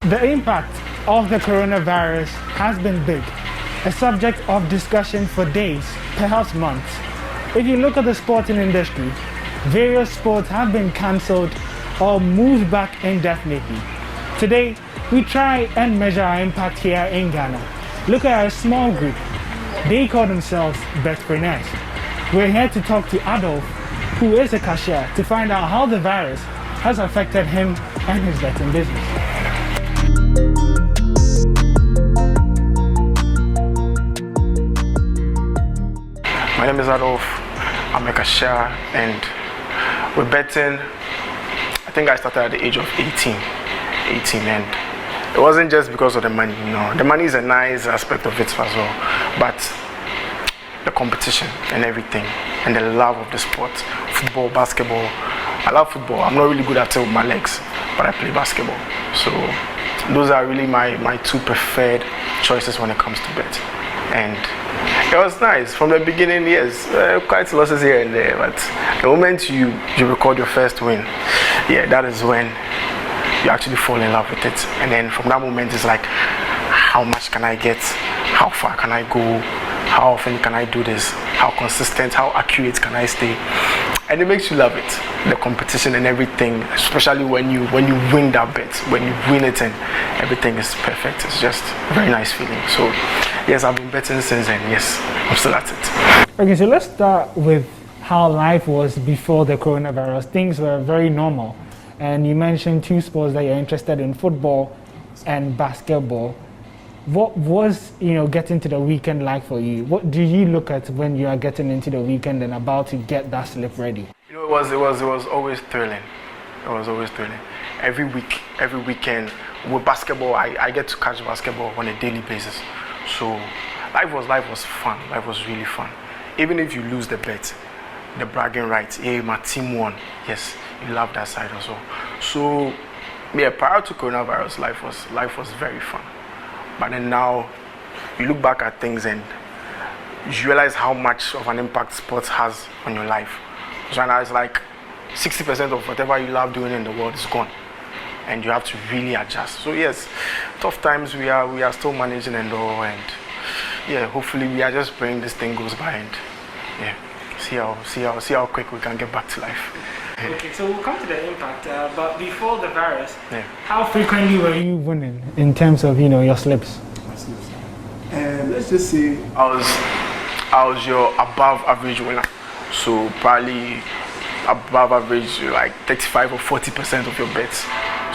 The impact of the coronavirus has been big, a subject of discussion for days, perhaps months. If you look at the sporting industry, various sports have been cancelled or moved back indefinitely. Today, we try and measure our impact here in Ghana. Look at a small group. They call themselves bettorpreneurs. We're here to talk to Adolf, who is a cashier, to find out how the virus has affected him and his betting business. My name is Adolf. I'm a cashier, and with betting, I think I started at the age of 18, and it wasn't just because of the money. No, the money is a nice aspect of it as well, but the competition and everything, and the love of the sport, football, basketball. I love football. I'm not really good at it with my legs, but I play basketball. So those are really my two preferred choices when it comes to bet. And it was nice from the beginning. Yes, quite losses here and there, but the moment you record your first win, yeah, that is when you actually fall in love with it. And then from that moment, it's like, how much can I get? How far can I go? How often can I do this? How consistent, how accurate can I stay? And it makes you love it, the competition and everything, especially when you win that bet, when you win it and everything is perfect. It's just a very nice feeling. So yes, I've been betting since then. Yes, I'm still at it. Okay, so let's start with how life was before the coronavirus. Things were very normal. And you mentioned two sports that you're interested in, football and basketball. What was, getting to the weekend like for you? What do you look at when you are getting into the weekend and about to get that slip ready? It was always thrilling. It was always thrilling. Every weekend with basketball, I get to catch basketball on a daily basis. So life was fun. Life was really fun. Even if you lose the bet, the bragging rights, hey, my team won. Yes, you love that side also. So yeah, prior to coronavirus, life was very fun. But then now, you look back at things and you realize how much of an impact sports has on your life. So now it's like 60% of whatever you love doing in the world is gone, and you have to really adjust. So yes, tough times we are still managing and all, and yeah, hopefully we are just praying this thing goes by and yeah, see how quick we can get back to life. Okay, so we'll come to the impact, but before the virus, yeah. How frequently were you winning in terms of your slips? Let's just say I was your above average winner, so probably above average, like 35 or 40% of your bets.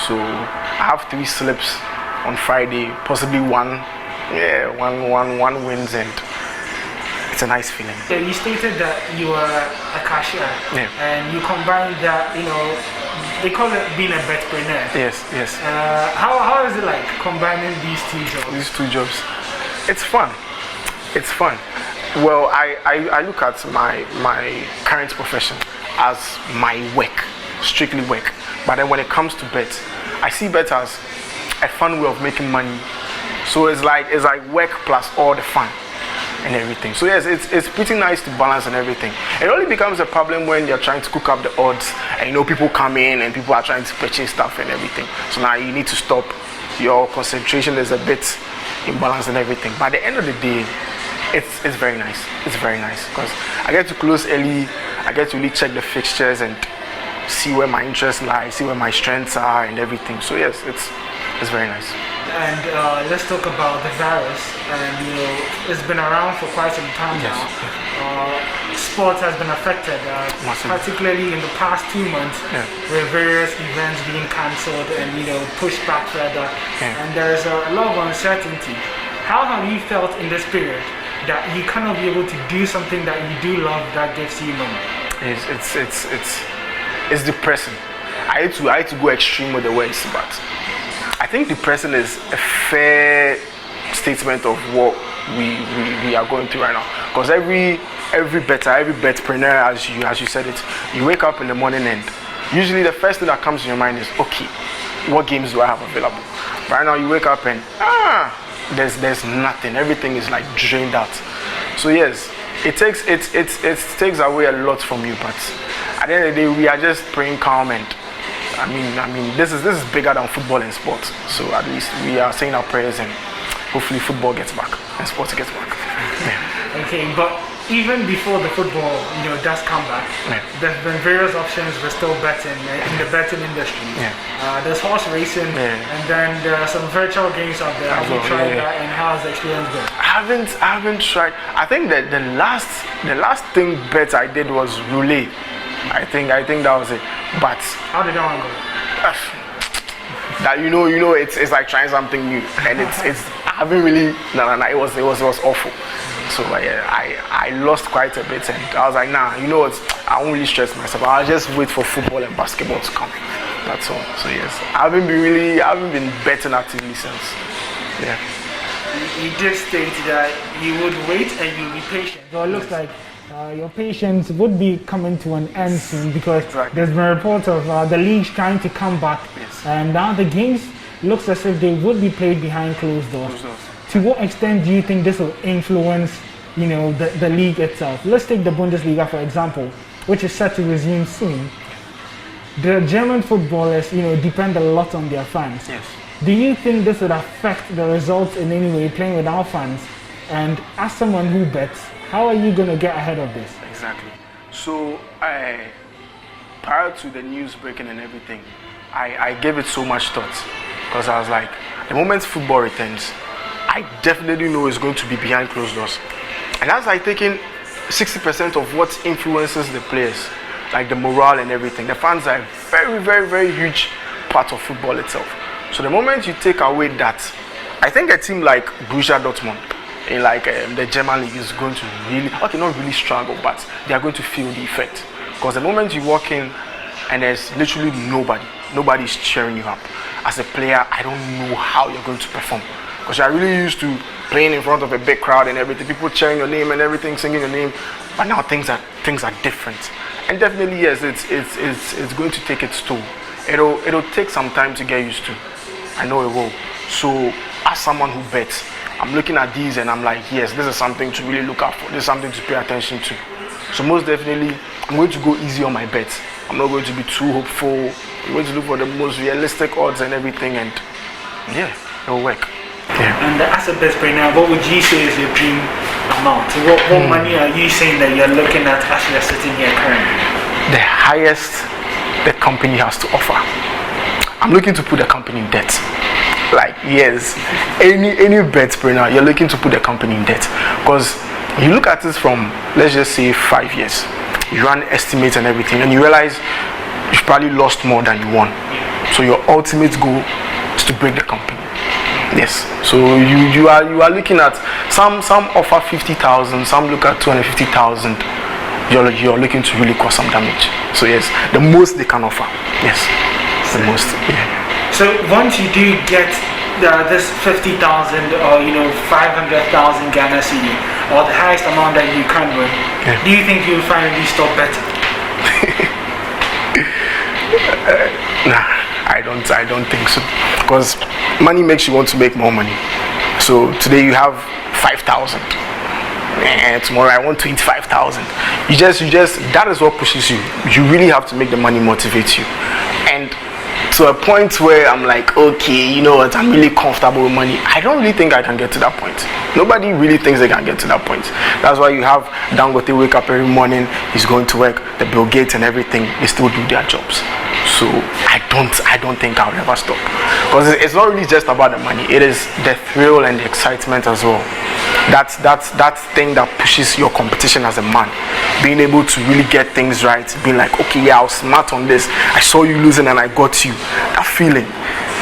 So I have 3 slips on Friday, possibly one wins, and it's a nice feeling. Yeah, you stated that you were a cashier, yeah. And you combined that, they call it being a bettorpreneur. Yes. How is it like combining these two jobs? These two jobs, it's fun. It's fun. Well, I look at my current profession as my work, strictly work. But then when it comes to bet, I see bet as a fun way of making money. So it's like work plus all the fun and everything. So yes, it's pretty nice to balance and everything. It only becomes a problem when you're trying to cook up the odds and people come in and people are trying to purchase stuff and everything. So now you need to stop. Your concentration is a bit imbalanced and everything. But at the end of the day, it's very nice. It's very nice because I get to close early. I get to really check the fixtures and see where my interests lie, see where my strengths are and everything. So yes, it's very nice. And let's talk about the virus. And it's been around for quite some time now. Sports has been affected, particularly in the past 2 months, with various events being cancelled and pushed back further. And there's a lot of uncertainty. How have you felt in this period that you cannot be able to do something that you do love that gives you money? It's depressing. I hate to go extreme with the words, but I think depression is a fair statement of what we are going through right now. Because every bettorpreneur, as you said it, you wake up in the morning and usually the first thing that comes to your mind is, okay, what games do I have available? Right now you wake up and there's nothing. Everything is like drained out. So yes, it takes away a lot from you, but at the end of the day, we are just praying calm and I mean, this is bigger than football and sports. So at least we are saying our prayers, and hopefully football gets back and sports gets back. Yeah. Okay, but even before the football, does come back, there's been various options for still betting in the betting industry. There's horse racing, and then there are some virtual games out there. Have you tried that, and how's the experience been? I haven't tried. I think that the last thing bet I did was roulette. I think that was it. But how did that one go? That it's like trying something new, and it's I haven't really it was awful. So I lost quite a bit, and I was like, nah, you know what? I won't really stress myself. I'll just wait for football and basketball to come. That's all. So yes, I haven't been betting actively since. Yeah. You did state that you would wait and you'll be patient. So it looks like your patience would be coming to an end soon, because there's been reports of the leagues trying to come back, and now the games looks as if they would be played behind closed doors. To what extent do you think this will influence, the league itself? Let's take the Bundesliga, for example, which is set to resume soon. The German footballers, depend a lot on their fans. Yes. Do you think this would affect the results in any way, playing without fans? And as someone who bets, how are you going to get ahead of this? Exactly. So, prior to the news breaking and everything, I gave it so much thought, because I was like, the moment football returns, I definitely know it's going to be behind closed doors. And that's like taking 60% of what influences the players, like the morale and everything. The fans are a very, very, very huge part of football itself. So the moment you take away that, I think a team like Borussia Dortmund in the German league is going to really, not really struggle, but they are going to feel the effect. Because the moment you walk in and there's literally nobody's cheering you up. As a player, I don't know how you're going to perform. Because you're really used to playing in front of a big crowd and everything, people cheering your name and everything, singing your name. But now things are different. And definitely, yes, it's going to take its toll. It'll take some time to get used to. I know it will. So as someone who bets, I'm looking at these and I'm like, yes, this is something to really look out for. This is something to pay attention to. So most definitely, I'm going to go easy on my bets. I'm not going to be too hopeful. I'm going to look for the most realistic odds and everything, and yeah, it'll work. Yeah. And as a best right now, what would you say is your dream amount? What money are you saying that you're looking at as you're sitting here currently? The highest the company has to offer. I'm looking to put the company in debt. Like, yes, any bet right now, you're looking to put the company in debt. Because you look at this from, let's just say, 5 years. You run estimates and everything, and you realize you've probably lost more than you won. So your ultimate goal is to break the company. Yes. So you are looking at some offer 50,000, some look at 250,000. You're looking to really cause some damage. So yes, the most they can offer. Yes, the most. Yeah. So once you do get this 50,000 or 500,000 Ghana cedi, or the highest amount that you can win, do you think you'll finally stop betting? Nah, I don't think so. Because money makes you want to make more money. So today you have 5,000, and tomorrow I want 25,000. You just that is what pushes you. You really have to make the money motivate you. And to a point where I'm like, okay, you know what, I'm really comfortable with money. I don't really think I can get to that point. Nobody really thinks they can get to that point. That's why you have Dangote wake up every morning, he's going to work, the Bill Gates and everything, they still do their jobs. So I don't think I'll ever stop. Because it's not really just about the money, it is the thrill and the excitement as well. That's thing that pushes your competition as a man. Being able to really get things right, being like, okay, yeah, I was smart on this, I saw you losing and I got you. That feeling,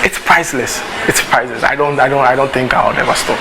it's priceless. It's priceless. I don't think I'll ever stop.